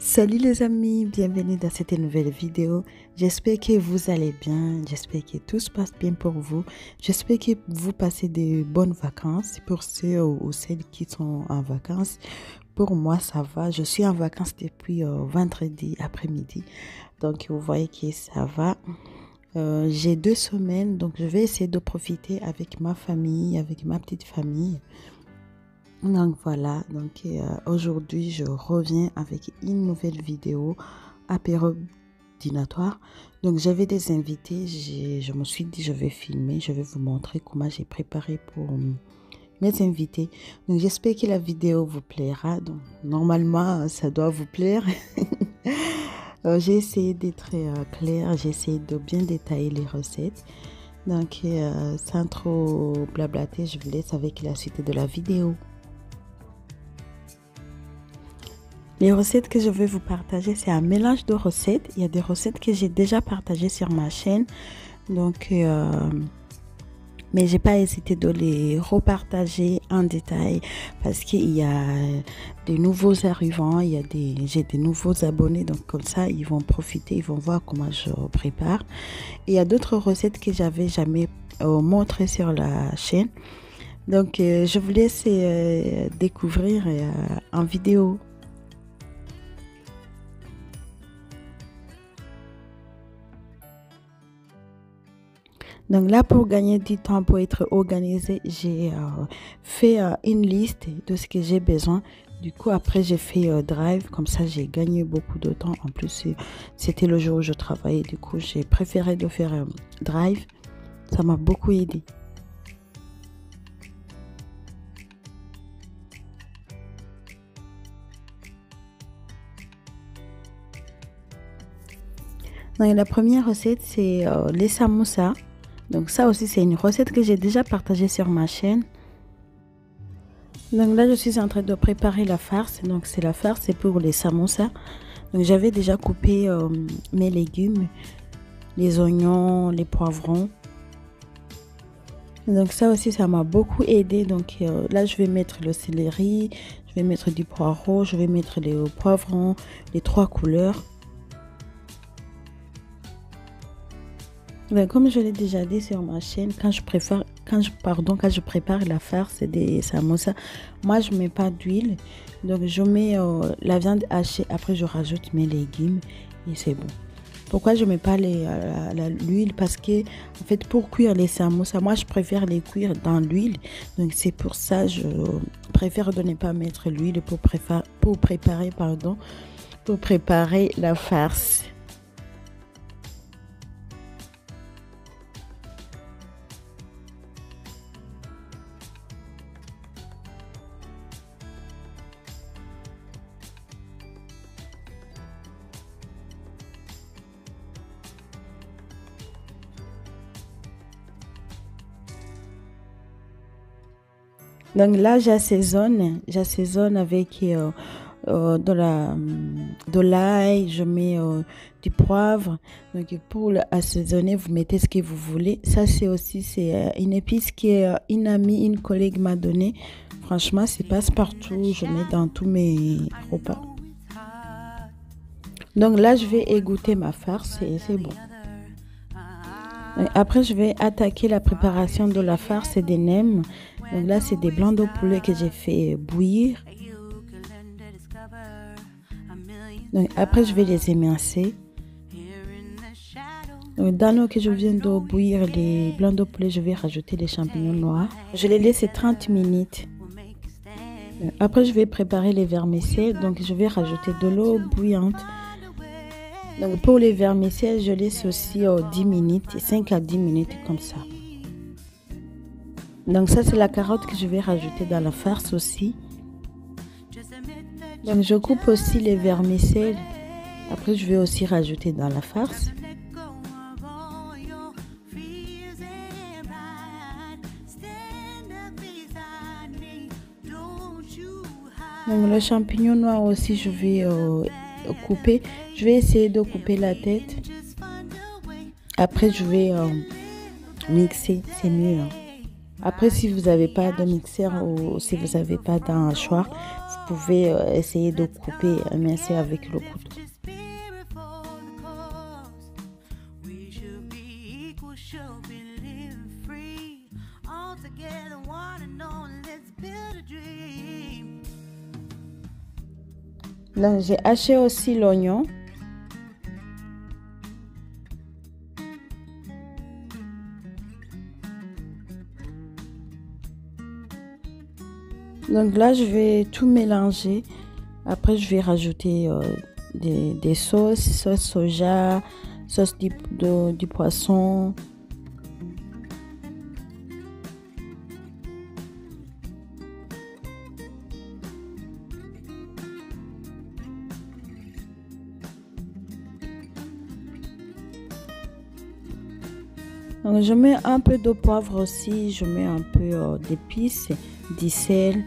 Salut les amis, bienvenue dans cette nouvelle vidéo. J'espère que vous allez bien, j'espère que tout se passe bien pour vous. J'espère que vous passez de bonnes vacances pour ceux ou celles qui sont en vacances. Pour moi, ça va. Je suis en vacances depuis vendredi après-midi. Donc, vous voyez que ça va. J'ai 2 semaines, donc je vais essayer de profiter avec ma famille, avec ma petite famille. Donc voilà, aujourd'hui je reviens avec une nouvelle vidéo apéro dînatoire. Donc j'avais des invités, je me suis dit je vais filmer, je vais vous montrer comment j'ai préparé pour mes invités. Donc j'espère que la vidéo vous plaira. Donc normalement ça doit vous plaire. J'ai essayé d'être claire, j'ai essayé de bien détailler les recettes. Donc sans trop blablater, je vous laisse avec la suite de la vidéo. Les recettes que je vais vous partager, c'est un mélange de recettes. Il y a des recettes que j'ai déjà partagées sur ma chaîne. Donc, mais j'ai pas hésité de les repartager en détail parce qu'il y a des nouveaux arrivants, j'ai des nouveaux abonnés. Donc comme ça, ils vont profiter, ils vont voir comment je prépare. Et il y a d'autres recettes que j'avais jamais montrées sur la chaîne. Donc, je vous laisse découvrir en vidéo. Donc là, pour gagner du temps, pour être organisé, j'ai fait une liste de ce que j'ai besoin. Du coup, après, j'ai fait Drive. Comme ça, j'ai gagné beaucoup de temps. En plus, c'était le jour où je travaillais. Du coup, j'ai préféré de faire Drive. Ça m'a beaucoup aidé. Donc, la première recette, c'est les samoussas. Donc ça aussi, c'est une recette que j'ai déjà partagée sur ma chaîne. Donc là, je suis en train de préparer la farce. Donc c'est la farce, c'est pour les samoussas. Donc j'avais déjà coupé mes légumes, les oignons, les poivrons. Donc ça aussi, ça m'a beaucoup aidé. Donc là, je vais mettre le céleri, je vais mettre du poireau, je vais mettre les poivrons, les 3 couleurs. Comme je l'ai déjà dit sur ma chaîne, quand je prépare la farce des samoussas, moi je mets pas d'huile. Donc je mets la viande hachée, après je rajoute mes légumes et c'est bon. Pourquoi je mets pas l'huile? Parce que en fait pour cuire les samoussas, moi je préfère les cuire dans l'huile. Donc c'est pour ça je préfère de ne pas mettre l'huile pour préparer la farce. Donc là, j'assaisonne avec de l'ail, je mets du poivre. Donc pour assaisonner, vous mettez ce que vous voulez. Ça, c'est une épice une collègue m'a donné. Franchement, c'est passe-partout. Je mets dans tous mes repas. Donc là, je vais égoutter ma farce et c'est bon. Après, je vais attaquer la préparation de la farce et des nems. Donc là, c'est des blancs de poulet que j'ai fait bouillir. Donc après, je vais les émincer. Donc, dans l'eau que je viens de bouillir les blancs de poulet, je vais rajouter les champignons noirs. Je les laisse 30 minutes. Après, je vais préparer les vermicelles. Donc, je vais rajouter de l'eau bouillante. Donc, pour les vermicelles, je laisse aussi 10 minutes, 5 à 10 minutes comme ça. Donc, ça, c'est la carotte que je vais rajouter dans la farce aussi. Donc, je coupe aussi les vermicelles. Après, je vais aussi rajouter dans la farce. Donc, le champignon noir aussi, je vais couper. Je vais essayer de couper la tête. Après, je vais mixer, c'est mieux. Après, si vous n'avez pas de mixeur ou si vous n'avez pas d'un hachoir, vous pouvez essayer de couper, mincer avec le couteau. Là, j'ai haché aussi l'oignon. Donc là, je vais tout mélanger. Après, je vais rajouter des sauces, sauce soja, sauce du poisson. Donc, je mets un peu de poivre aussi, je mets un peu d'épices, du sel.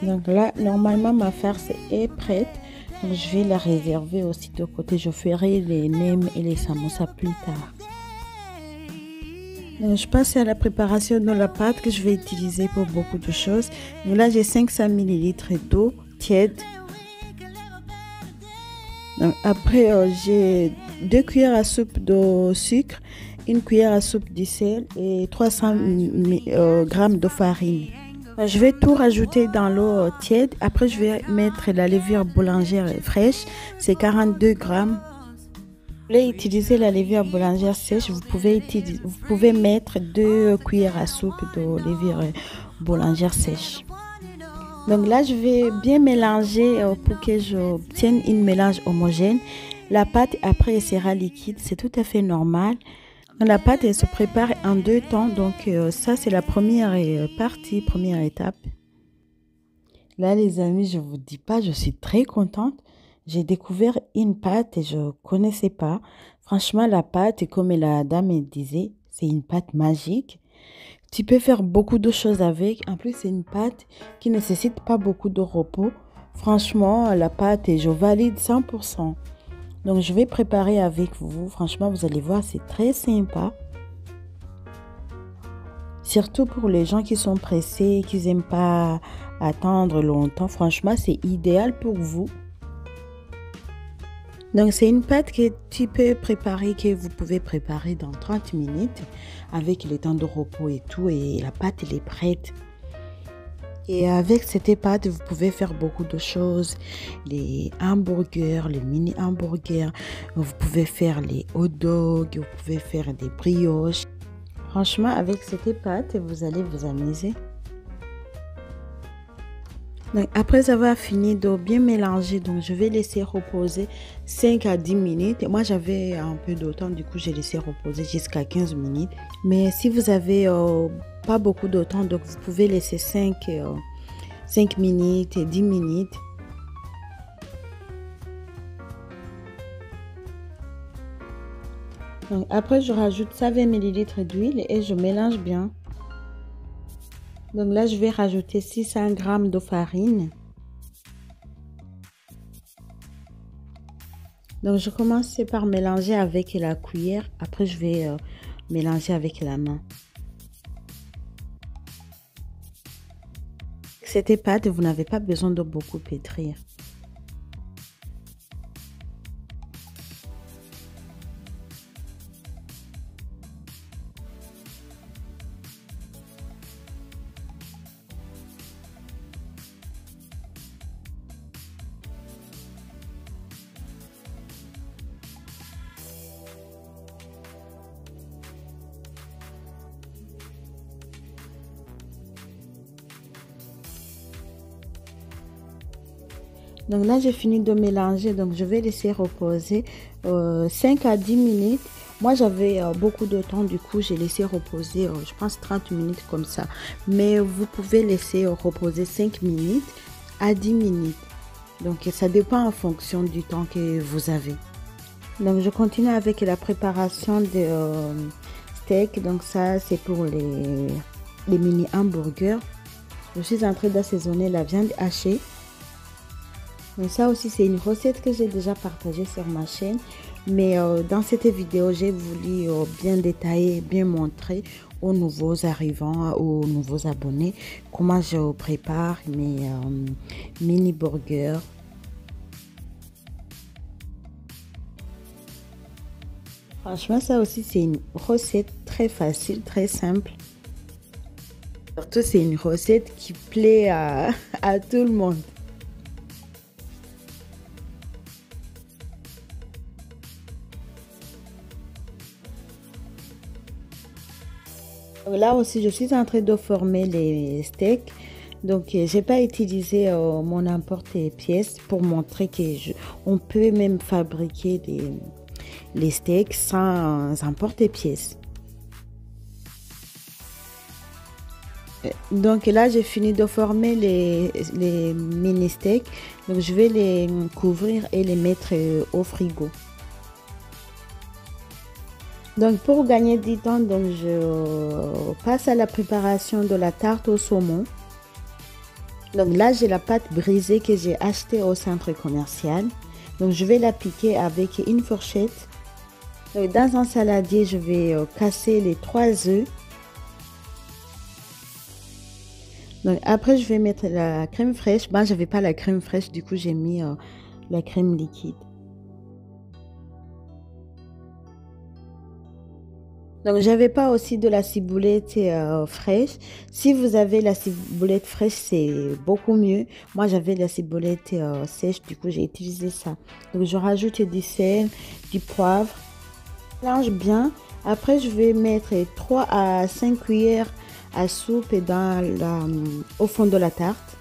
Donc là, normalement, ma farce est prête. Donc, je vais la réserver aussi de côté. Je ferai les nems et les samosas plus tard. Donc, je passe à la préparation de la pâte que je vais utiliser pour beaucoup de choses. Donc là, j'ai 500 ml d'eau tiède. Donc, après, j'ai 2 cuillères à soupe de sucre, 1 cuillère à soupe de sel et 300 g de farine. Je vais tout rajouter dans l'eau tiède. Après, je vais mettre la levure boulangère fraîche. C'est 42 grammes. Vous voulez utiliser la levure boulangère sèche, vous pouvez mettre 2 cuillères à soupe de levure boulangère sèche. Donc là, je vais bien mélanger pour que j'obtienne un mélange homogène. La pâte, après, elle sera liquide. C'est tout à fait normal. La pâte, elle se prépare en 2 temps. Donc, ça, c'est la première partie, première étape. Là, les amis, je vous dis pas, je suis très contente. J'ai découvert une pâte et je ne connaissais pas. Franchement, la pâte, comme la dame elle disait, c'est une pâte magique. Tu peux faire beaucoup de choses avec. En plus, c'est une pâte qui ne nécessite pas beaucoup de repos. Franchement, la pâte, je valide 100%. Donc, je vais préparer avec vous. Franchement, vous allez voir, c'est très sympa. Surtout pour les gens qui sont pressés, qui n'aiment pas attendre longtemps. Franchement, c'est idéal pour vous. Donc, c'est une pâte que tu peux préparer, que vous pouvez préparer dans 30 minutes avec le temps de repos et tout. Et la pâte, elle est prête. Et avec cette pâte, vous pouvez faire beaucoup de choses. Les hamburgers, les mini hamburgers. Vous pouvez faire les hot dogs. Vous pouvez faire des brioches. Franchement, avec cette pâte, vous allez vous amuser. Donc, après avoir fini de bien mélanger, donc je vais laisser reposer 5 à 10 minutes. Moi, j'avais un peu de temps, du coup, j'ai laissé reposer jusqu'à 15 minutes. Mais si vous avez pas beaucoup de temps, donc vous pouvez laisser 5 minutes et 10 minutes. Donc, après, je rajoute 120 ml d'huile et je mélange bien. Donc là, je vais rajouter 600 g de farine. Donc, je commence par mélanger avec la cuillère. Après, je vais mélanger avec la main. Cette pâte, vous n'avez pas besoin de beaucoup pétrir. Donc là, j'ai fini de mélanger. Donc, je vais laisser reposer 5 à 10 minutes. Moi, j'avais beaucoup de temps. Du coup, j'ai laissé reposer, je pense, 30 minutes comme ça. Mais vous pouvez laisser reposer 5 minutes. à 10 minutes. Donc ça dépend en fonction du temps que vous avez. Donc je continue avec la préparation de steak. Donc ça c'est pour les mini hamburgers. Je suis en train d'assaisonner la viande hachée. Mais ça aussi c'est une recette que j'ai déjà partagée sur ma chaîne. Mais dans cette vidéo j'ai voulu bien détailler, bien montrer aux nouveaux arrivants, aux nouveaux abonnés comment je prépare mes mini burgers. Franchement, ça aussi, c'est une recette très facile, très simple. Surtout, c'est une recette qui plaît à tout le monde. Là aussi, je suis en train de former les steaks. Donc, j'ai pas utilisé mon emporte-pièce pour montrer on peut même fabriquer les steaks sans emporte-pièce. Donc là, j'ai fini de former les mini steaks. Donc, je vais les couvrir et les mettre au frigo. Donc, pour gagner du temps, donc je passe à la préparation de la tarte au saumon. Donc là, j'ai la pâte brisée que j'ai achetée au centre commercial. Donc, je vais la piquer avec une fourchette. Donc, dans un saladier, je vais casser les 3 œufs. Donc, après, je vais mettre la crème fraîche. Moi, je n'avais pas la crème fraîche, du coup, j'ai mis la crème liquide. Donc, j'avais pas aussi de la ciboulette fraîche. Si vous avez la ciboulette fraîche, c'est beaucoup mieux. Moi, j'avais la ciboulette sèche, du coup, j'ai utilisé ça. Donc, je rajoute du sel, du poivre. Je mélange bien. Après, je vais mettre 3 à 5 cuillères à soupe au fond de la tarte.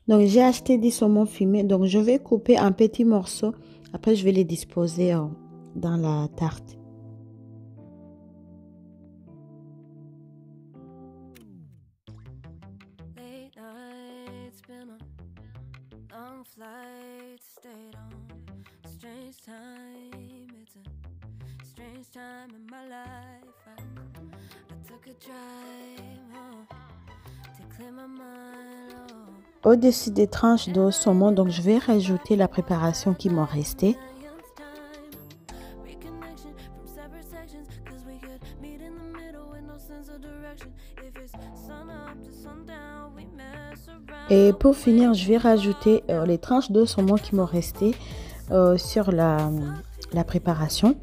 Donc, j'ai acheté du saumon fumé. Donc, je vais couper en petits morceaux. Après, je vais les disposer dans la tarte. Au-dessus des tranches de saumon, donc je vais rajouter la préparation qui m'en restait. Et pour finir, je vais rajouter les tranches de saumon qui m'ont resté sur la préparation.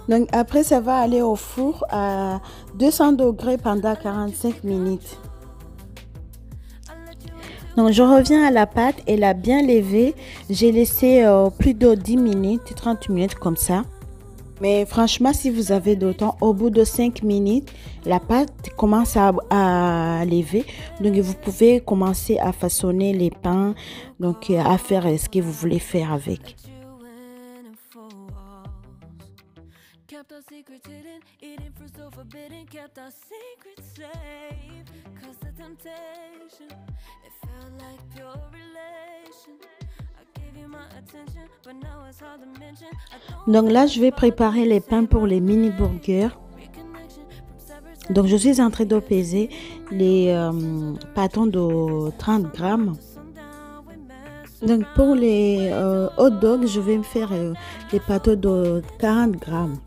Donc après, ça va aller au four à 200 degrés pendant 45 minutes. Donc je reviens à la pâte, elle a bien levé. J'ai laissé plus de 10 minutes, 30 minutes comme ça. Mais franchement, si vous avez de temps, au bout de 5 minutes, la pâte commence à lever. Donc vous pouvez commencer à façonner les pains, donc à faire ce que vous voulez faire avec. Donc là, je vais préparer les pains pour les mini burgers. Donc je suis en train de peser les pâtons de 30 grammes. Donc pour les hot dogs, je vais me faire des pâtons de 40 grammes.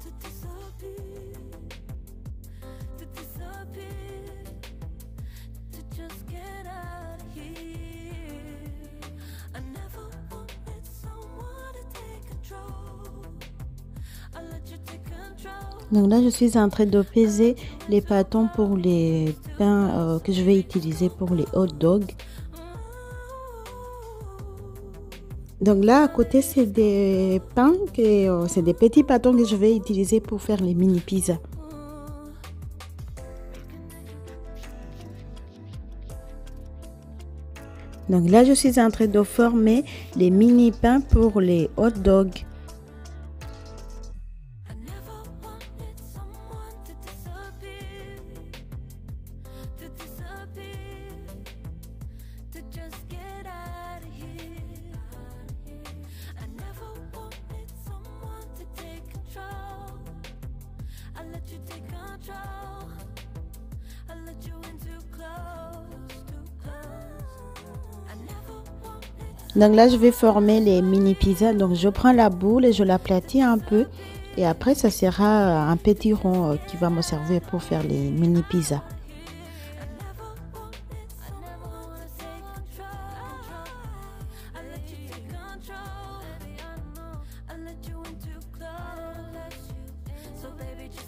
Donc là, je suis en train de peser les pâtons pour les pains que je vais utiliser pour les hot dogs. Donc là, à côté, c'est des pains, c'est des petits pâtons que je vais utiliser pour faire les mini pizzas. Donc là, je suis en train de former les mini pains pour les hot dogs. Donc là, je vais former les mini pizzas. Donc je prends la boule et je l'aplatis un peu. Et après, ça sera un petit rond qui va me servir pour faire les mini pizzas.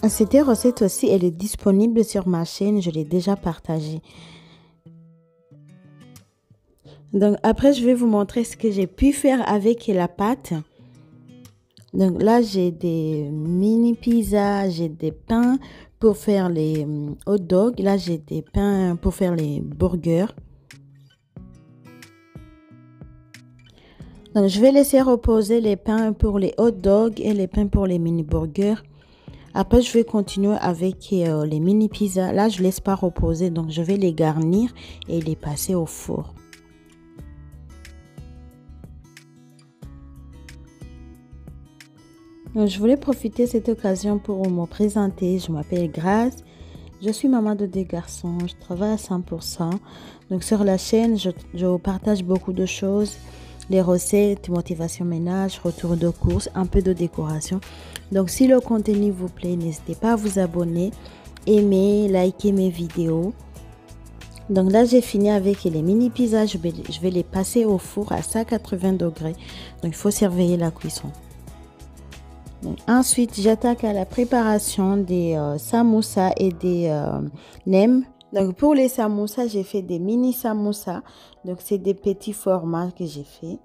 Cette recette aussi, elle est disponible sur ma chaîne. Je l'ai déjà partagée. Donc après, je vais vous montrer ce que j'ai pu faire avec la pâte. Donc là, j'ai des mini pizzas, j'ai des pains pour faire les hot dogs. Là, j'ai des pains pour faire les burgers. Donc je vais laisser reposer les pains pour les hot dogs et les pains pour les mini burgers. Après, je vais continuer avec les mini pizzas. Là, je ne laisse pas reposer, donc je vais les garnir et les passer au four. Donc, je voulais profiter de cette occasion pour me présenter. Je m'appelle Grace. Je suis maman de 2 garçons. Je travaille à 100%. Donc, sur la chaîne, je partage beaucoup de choses. Les recettes, motivation ménage, retour de course, un peu de décoration. Donc, si le contenu vous plaît, n'hésitez pas à vous abonner, aimer, liker mes vidéos. Donc là, j'ai fini avec les mini pizzas. Je vais les passer au four à 180 degrés. Donc, il faut surveiller la cuisson. Donc, ensuite, j'attaque à la préparation des samoussas et des nems. Donc, pour les samoussas, j'ai fait des mini samoussas. Donc, c'est des petits formats que j'ai fait.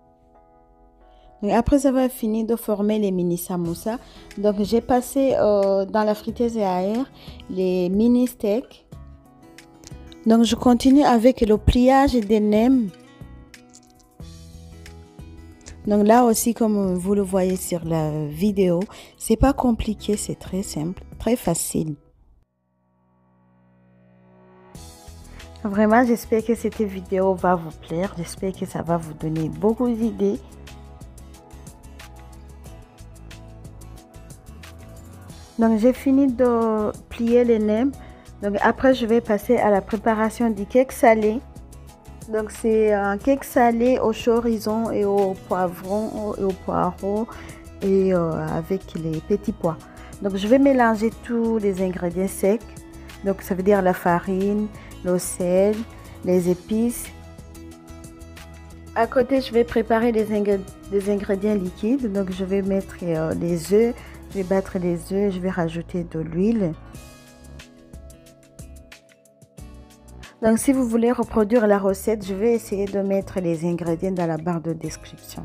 Donc, après avoir fini de former les mini samoussas, donc j'ai passé dans la friteuse à air les mini steaks. Donc, je continue avec le pliage des nems. Donc là aussi, comme vous le voyez sur la vidéo, c'est pas compliqué, c'est très simple, très facile. Vraiment, j'espère que cette vidéo va vous plaire. J'espère que ça va vous donner beaucoup d'idées. Donc, j'ai fini de plier les nems. Donc, après, je vais passer à la préparation du cake salé. Donc, c'est un cake salé au chorizo et au poivron et au poireau et avec les petits pois. Donc, je vais mélanger tous les ingrédients secs. Donc, ça veut dire la farine, le sel, les épices. À côté, je vais préparer des ingrédients liquides. Donc, je vais mettre les œufs. Je vais battre les œufs. Je vais rajouter de l'huile. Donc, si vous voulez reproduire la recette, je vais essayer de mettre les ingrédients dans la barre de description.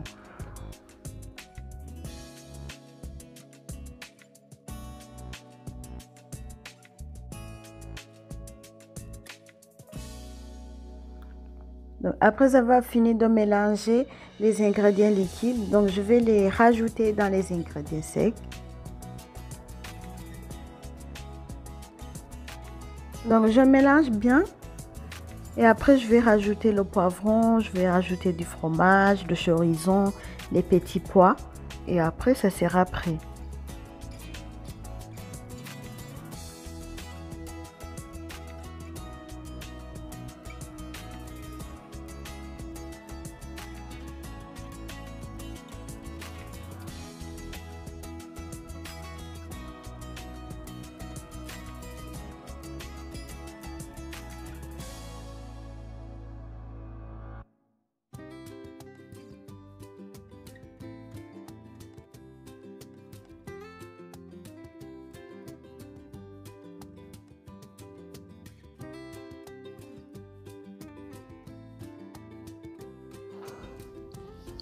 Donc, après avoir fini de mélanger les ingrédients liquides, donc je vais les rajouter dans les ingrédients secs. Donc, je mélange bien. Et après, je vais rajouter le poivron, je vais rajouter du fromage, le chorizo, les petits pois. Et après, ça sera prêt.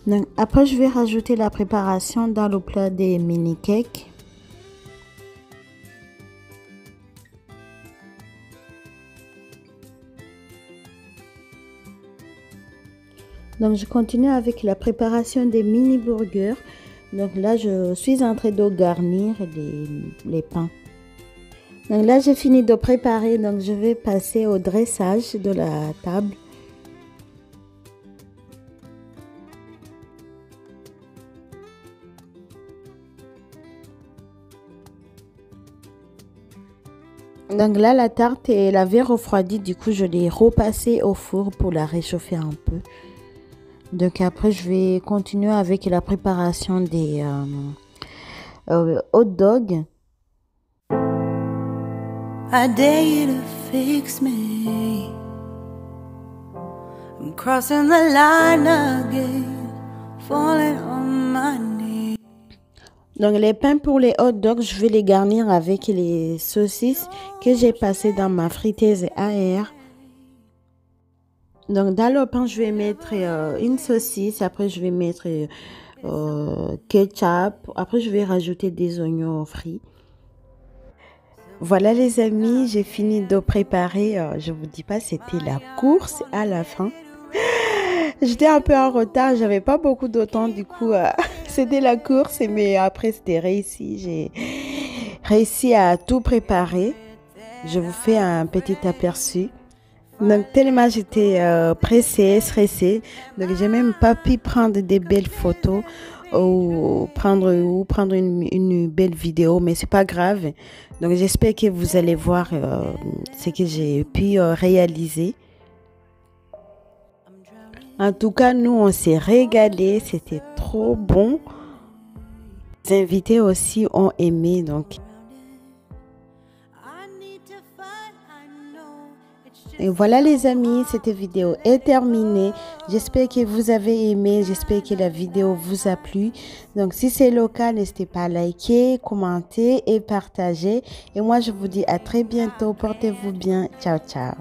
Donc, après, je vais rajouter la préparation dans le plat des mini cakes. Donc, je continue avec la préparation des mini burgers. Donc là, je suis en train de garnir les pains. Donc là, j'ai fini de préparer. Donc, je vais passer au dressage de la table. Donc là, la tarte, elle avait refroidi. Du coup, je l'ai repassée au four pour la réchauffer un peu. Donc après, je vais continuer avec la préparation des hot dogs. I dare you to fix me. I'm crossing the line again, falling on my knees. Donc les pains pour les hot dogs, je vais les garnir avec les saucisses que j'ai passées dans ma friteuse à air. Donc dans le pain, je vais mettre une saucisse, après je vais mettre ketchup, après je vais rajouter des oignons frits. Voilà les amis, j'ai fini de préparer, je vous dis pas, c'était la course à la fin. J'étais un peu en retard, j'avais pas beaucoup de temps, du coup c'était la course, mais après c'était réussi, j'ai réussi à tout préparer. Je vous fais un petit aperçu. Donc tellement j'étais pressée, stressée, donc j'ai même pas pu prendre des belles photos ou prendre une belle vidéo, mais c'est pas grave. Donc j'espère que vous allez voir ce que j'ai pu réaliser. En tout cas, nous on s'est régalé, c'était trop bon. Les invités aussi ont aimé, donc. Et voilà les amis, cette vidéo est terminée. J'espère que vous avez aimé, j'espère que la vidéo vous a plu. Donc si c'est le cas, n'hésitez pas à liker, commenter et partager. Et moi je vous dis à très bientôt, portez-vous bien, ciao ciao.